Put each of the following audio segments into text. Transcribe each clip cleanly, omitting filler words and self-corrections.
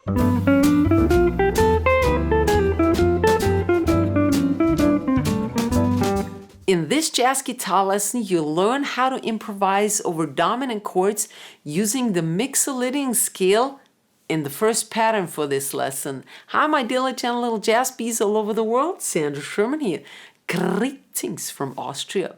In this jazz guitar lesson, you'll learn how to improvise over dominant chords using the Mixolydian scale in the first pattern for this lesson. Hi, my diligent little jazz bees all over the world. Sandra Sherman here. Greetings from Austria.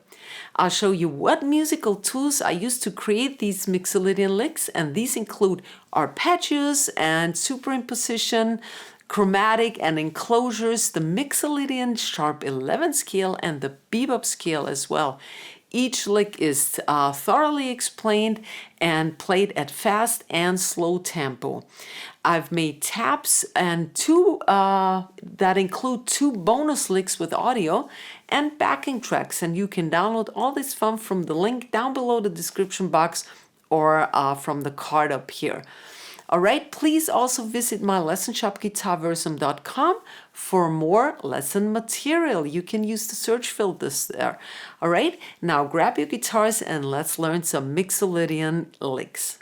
I'll show you what musical tools I use to create these Mixolydian licks, and these include arpeggios and superimposition, chromatic and enclosures, the Mixolydian sharp 11 scale and the Bebop scale as well. Each lick is thoroughly explained and played at fast and slow tempo. I've made tabs and two that include 2 bonus licks with audio and backing tracks, and you can download all this fun from the link down below the description box or from the card up here. Alright, please also visit my lesson shop Guitarversum.com for more lesson material. You can use the search filters there. Alright, now grab your guitars and let's learn some Mixolydian licks.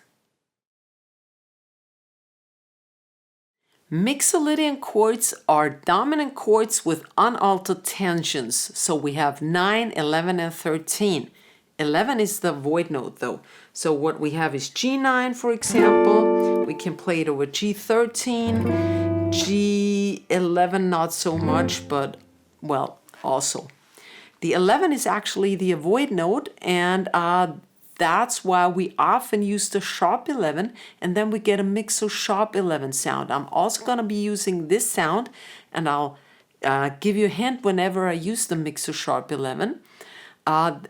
Mixolydian chords are dominant chords with unaltered tensions. So we have 9, 11 and 13. 11 is the void note though. So what we have is G9, for example. We can play it over G13, G11 not so much, but well, also. The 11 is actually the avoid note, and that's why we often use the sharp 11, and then we get a mixo sharp 11 sound. I'm also going to be using this sound, and I'll give you a hint whenever I use the mixo sharp 11.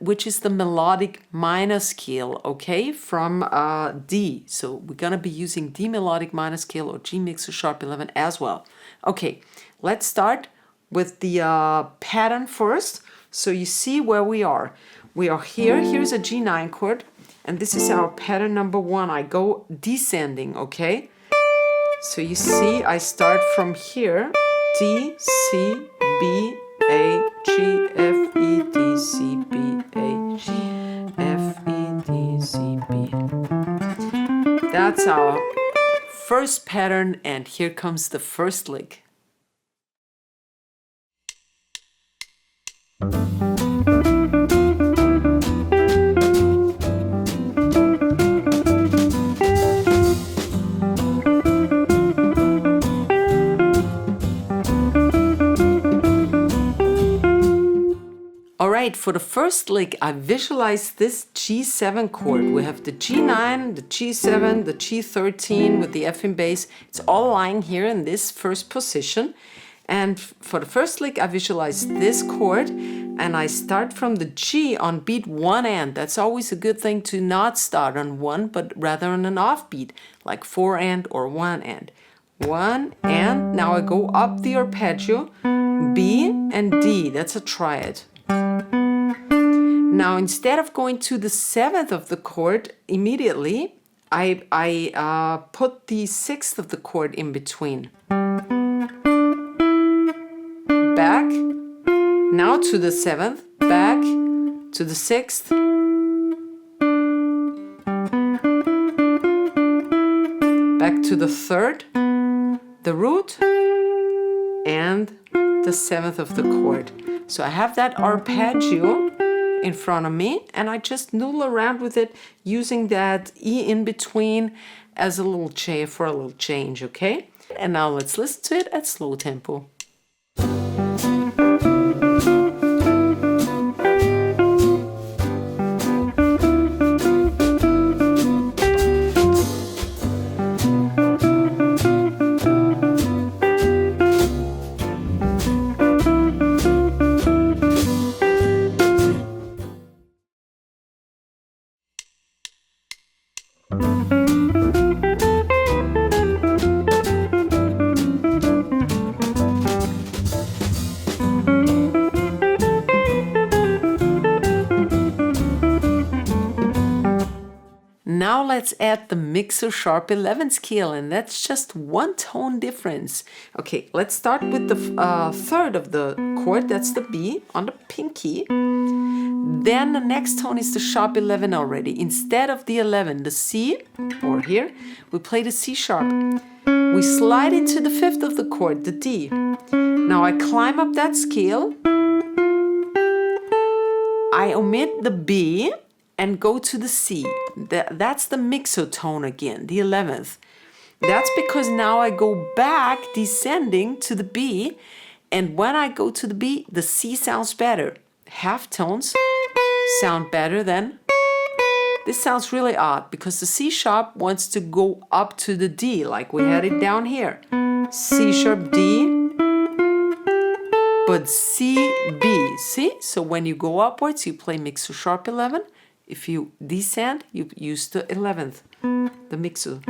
Which is the melodic minor scale, okay, from D. So we're gonna be using D melodic minor scale or G mixo sharp 11 as well. Okay, let's start with the pattern first. So you see where we are. We are here. Here's a G9 chord, and this is our pattern number 1. I go descending, okay. So you see, I start from here, D, C, B, A, G, F, E, D, C, B, A, G, F, E, D, C, B. That's our first pattern, and here comes the first lick. Alright, for the first lick, I visualize this G7 chord. We have the G9, the G7, the G13 with the F in bass. It's all lying here in this first position. And for the first lick, I visualize this chord, and I start from the G on beat 1 and. That's always a good thing to not start on 1, but rather on an offbeat, like 4 and or 1 and. 1 and, now I go up the arpeggio, B and D, that's a triad. Now, instead of going to the 7th of the chord immediately, I put the 6th of the chord in between. Back, now to the 7th, back to the 6th, back to the 3rd, the root, and the 7th of the chord. So I have that arpeggio in front of me, and I just noodle around with it using that E in between as a little for a little change, okay? And now let's listen to it at slow tempo. let's add the mixo sharp 11 scale, and that's just one tone difference. Okay, let's start with the third of the chord, that's the B on the pinky. Then the next tone is the sharp 11 already. Instead of the 11, the C, or here, we play the C sharp. We slide into the fifth of the chord, the D. Now I climb up that scale. I omit the B and go to the C. That's the mixo tone again, the 11th. That's because now I go back descending to the B, and when I go to the B, the C sounds better. Half tones sound better than. This sounds really odd because the C sharp wants to go up to the D, like we had it down here. C sharp D, but C, B, see? So when you go upwards, you play mixo sharp 11. If you descend, you use the 11th, the mixo.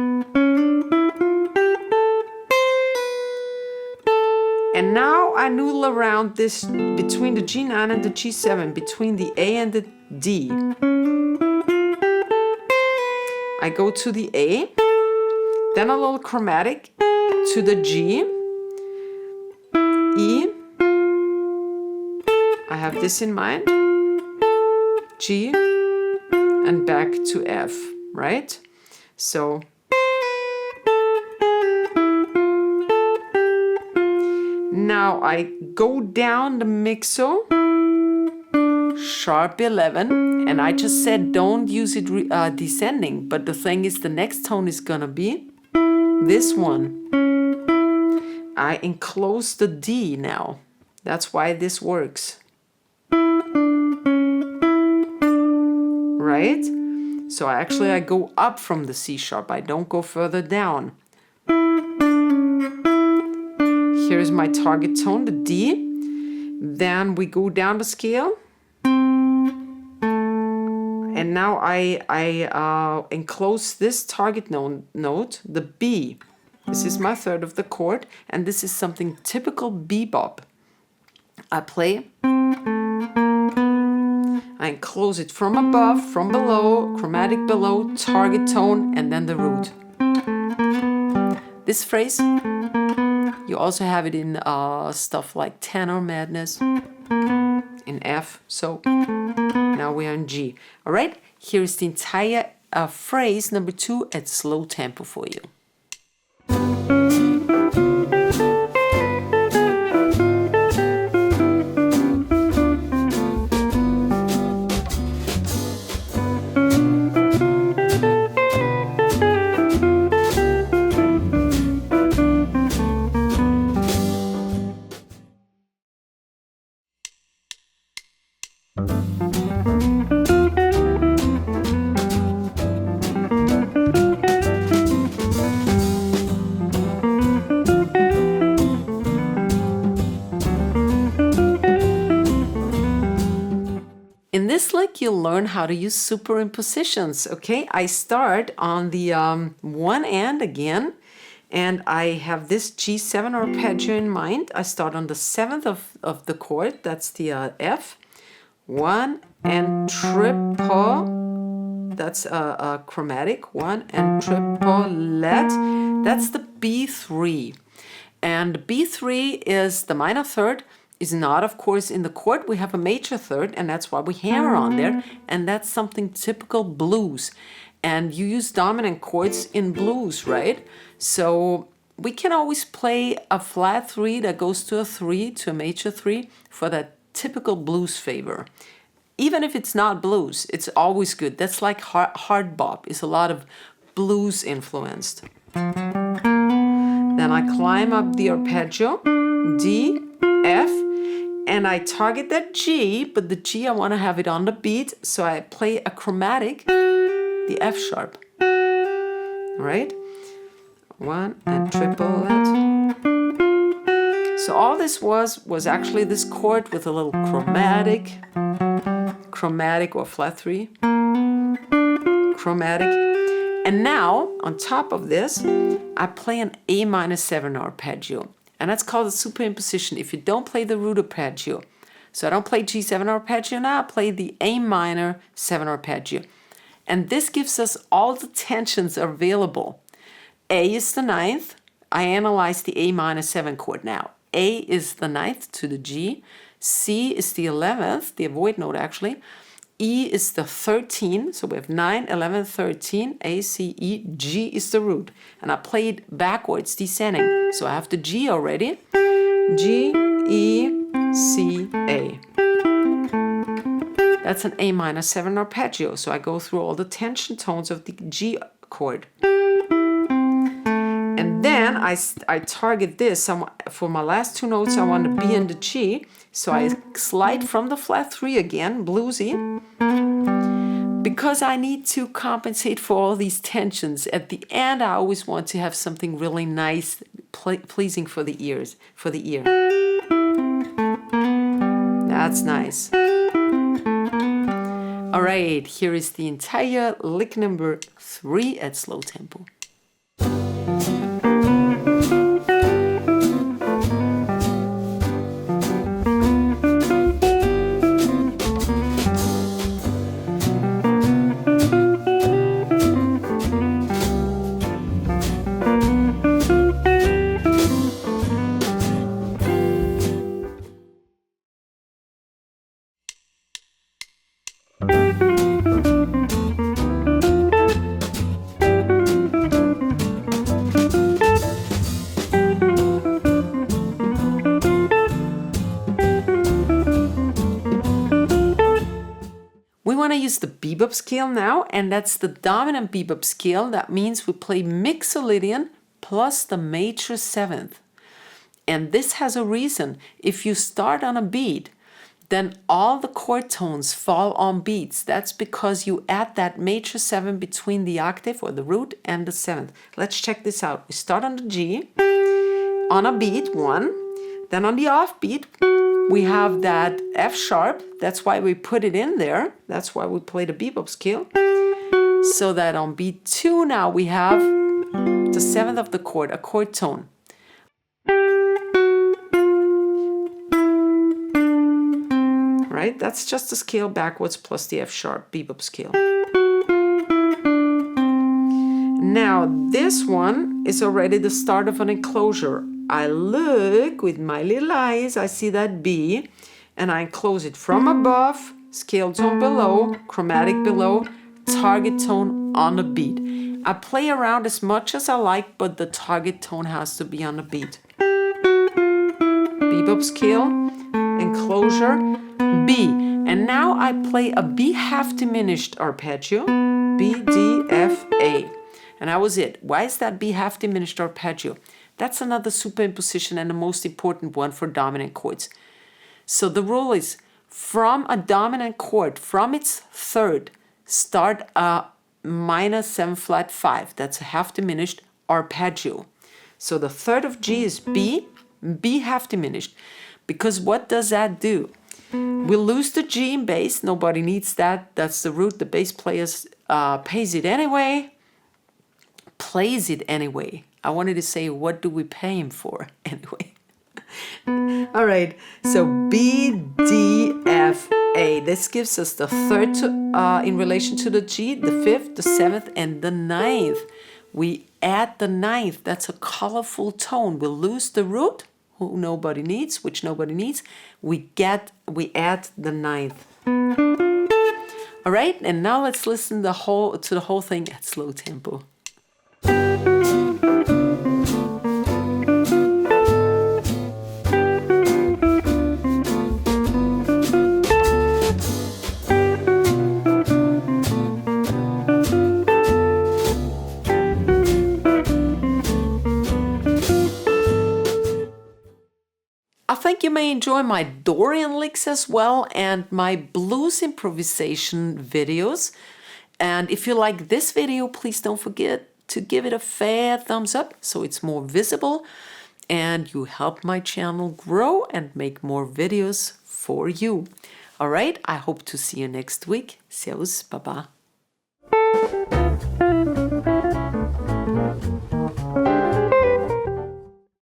And now I noodle around this between the G9 and the G7, between the A and the D. I go to the A, then a little chromatic to the G, E, I have this in mind, G, and back to F, right? So now I go down the mixo, sharp 11, and I just said don't use it descending, but the thing is the next tone is gonna be this one. I enclose the D now. That's why this works. Right? So I go up from the C sharp. I don't go further down. Here's my target tone, the D. Then we go down the scale. And now I enclose this target note, the B. This is my third of the chord, and this is something typical bebop. I play. I enclose it from above, from below, chromatic below, target tone, and then the root. This phrase, you also have it in stuff like Tenor Madness, in F, so now we are in G. All right, here is the entire phrase number 2 at slow tempo for you. In this lick, you'll learn how to use superimpositions, okay? I start on the one end again, and I have this G7 arpeggio in mind. I start on the 7th of the chord, that's the F. 1 and triple, that's a chromatic, 1 and triplet, that's the B3. And B3 is the minor third, is not, of course, in the chord. We have a major third, and that's why we hammer on there, and that's something typical blues. And you use dominant chords in blues, right? So we can always play a flat 3 that goes to a 3, to a major 3, for that typical blues favor. Even if it's not blues, it's always good. That's like hard bop, is a lot of blues influenced. Then I climb up the arpeggio, D, F, and I target that G, but the G I want to have it on the beat, so I play a chromatic, the F sharp. All right? 1 and triplet. So all this was actually this chord with a little chromatic or flat 3, chromatic. And now, on top of this, I play an A minor 7 arpeggio. And that's called a superimposition if you don't play the root arpeggio. So I don't play G7 arpeggio now, I play the A minor 7 arpeggio. And this gives us all the tensions available. A is the ninth. I analyze the A minor 7 chord now. A is the ninth to the G. C is the 11th, the avoid note actually. E is the 13, so we have 9, 11, 13, A, C, E, G is the root. And I played backwards, descending. So I have the G already. G, E, C, A. That's an A minor 7 arpeggio. So I go through all the tension tones of the G chord. And then I target this. For my last two notes, I want the B and the G. So I slide from the flat 3 again, bluesy, because I need to compensate for all these tensions. At the end, I always want to have something really nice, pleasing for the ears, for the ear. That's nice. All right, here is the entire lick number 3 at slow tempo. We want to use the bebop scale now, and that's the dominant bebop scale. That means we play Mixolydian plus the major 7th. And this has a reason. If you start on a beat, then all the chord tones fall on beats. That's because you add that major 7 between the octave or the root and the 7th. Let's check this out. We start on the G, on a beat 1, then on the off beat, we have that F sharp. That's why we put it in there. That's why we play the bebop scale. So that on beat 2 now we have the 7th of the chord, a chord tone. Right? That's just the scale backwards plus the F sharp bebop scale. Now this one is already the start of an enclosure. I look with my little eyes, I see that B, and I enclose it from above, scale tone below, chromatic below, target tone on the beat. I play around as much as I like, but the target tone has to be on the beat. Bebop scale, enclosure, B. And now I play a B half diminished arpeggio, B, D, F, A. And that was it. Why is that B half diminished arpeggio? That's another superimposition and the most important one for dominant chords. So the rule is from a dominant chord, from its third, start a minor 7 flat 5. That's a half diminished arpeggio. So the third of G is B, B half diminished. Because what does that do? We lose the G in bass. Nobody needs that. That's the root. The bass player plays it anyway. I wanted to say, what do we pay him for anyway? All right, so B, D, F, A. This gives us the third in relation to the G, the 5th, the 7th, and the 9th. We add the 9th. That's a colorful tone. We lose the root, which nobody needs. We add the 9th. All right, and now let's listen to the whole thing at slow tempo. I think you may enjoy my Dorian licks as well and my blues improvisation videos. And if you like this video, please don't forget to give it a fair thumbs up so it's more visible and you help my channel grow and make more videos for you. All right, I hope to see you next week. Servus, Baba.